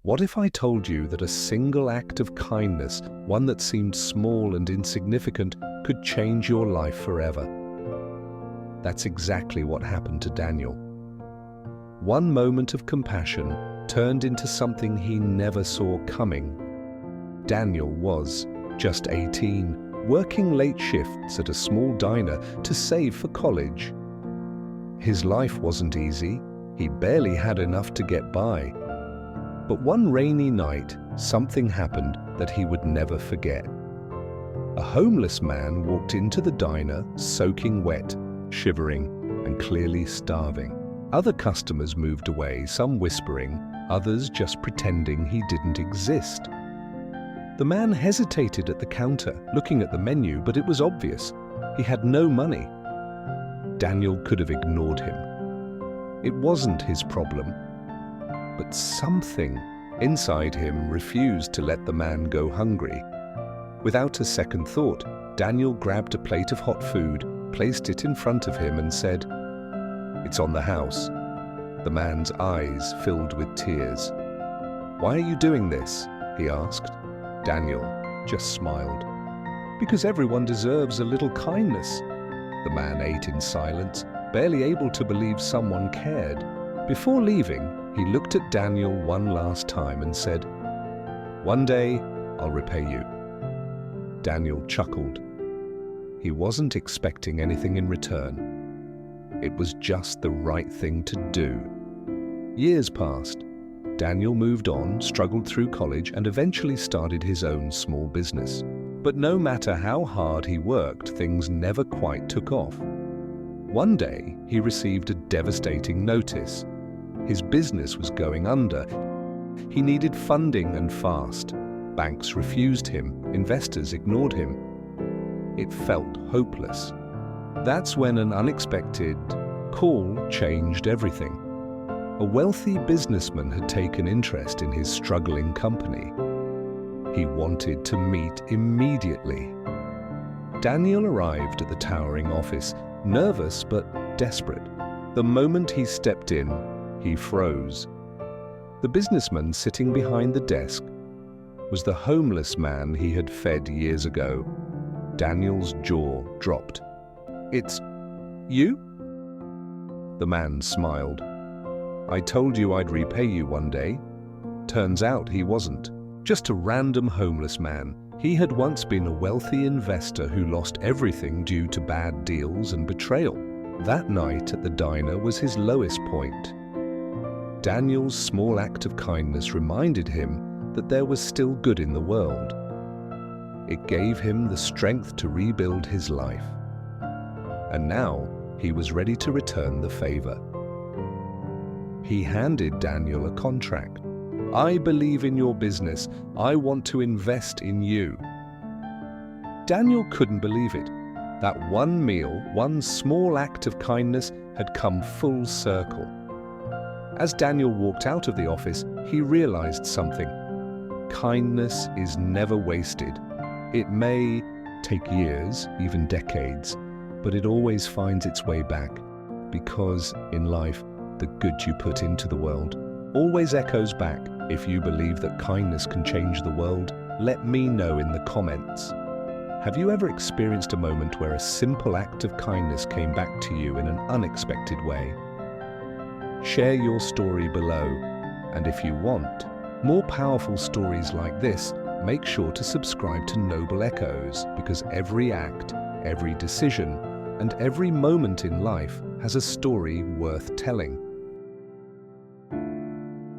What if I told you that a single act of kindness, one that seemed small and insignificant, could change your life forever? That's exactly what happened to Daniel. One moment of compassion turned into something he never saw coming. Daniel was just 18, working late shifts at a small diner to save for college. His life wasn't easy. He barely had enough to get by. But one rainy night, something happened that he would never forget. A homeless man walked into the diner, soaking wet, shivering, and clearly starving. Other customers moved away, some whispering, others just pretending he didn't exist. The man hesitated at the counter, looking at the menu, but it was obvious. He had no money. Daniel could have ignored him. It wasn't his problem. But something inside him refused to let the man go hungry. Without a second thought, Daniel grabbed a plate of hot food, placed it in front of him and said, "It's on the house." The man's eyes filled with tears. "Why are you doing this?" he asked. Daniel just smiled. "Because everyone deserves a little kindness." The man ate in silence, barely able to believe someone cared. Before leaving, he looked at Daniel one last time and said, "One day, I'll repay you." Daniel chuckled. He wasn't expecting anything in return. It was just the right thing to do. Years passed. Daniel moved on, struggled through college, and eventually started his own small business. But no matter how hard he worked, things never quite took off. One day, he received a devastating notice. His business was going under. He needed funding and fast. Banks refused him. Investors ignored him. It felt hopeless. That's when an unexpected call changed everything. A wealthy businessman had taken interest in his struggling company. He wanted to meet immediately. Daniel arrived at the towering office, nervous but desperate. The moment he stepped in, he froze. The businessman sitting behind the desk was the homeless man he had fed years ago. Daniel's jaw dropped. "It's you?" The man smiled. "I told you I'd repay you one day." Turns out he wasn't. Just a random homeless man. He had once been a wealthy investor who lost everything due to bad deals and betrayal. That night at the diner was his lowest point. Daniel's small act of kindness reminded him that there was still good in the world. It gave him the strength to rebuild his life. And now he was ready to return the favor. He handed Daniel a contract. "I believe in your business. I want to invest in you." Daniel couldn't believe it. That one meal, one small act of kindness had come full circle. As Daniel walked out of the office, he realized something. Kindness is never wasted. It may take years, even decades, but it always finds its way back. Because in life, the good you put into the world always echoes back. If you believe that kindness can change the world, let me know in the comments. Have you ever experienced a moment where a simple act of kindness came back to you in an unexpected way? Share your story below, and if you want more powerful stories like this, make sure to subscribe to Noble Echoes, because every act, every decision, and every moment in life has a story worth telling.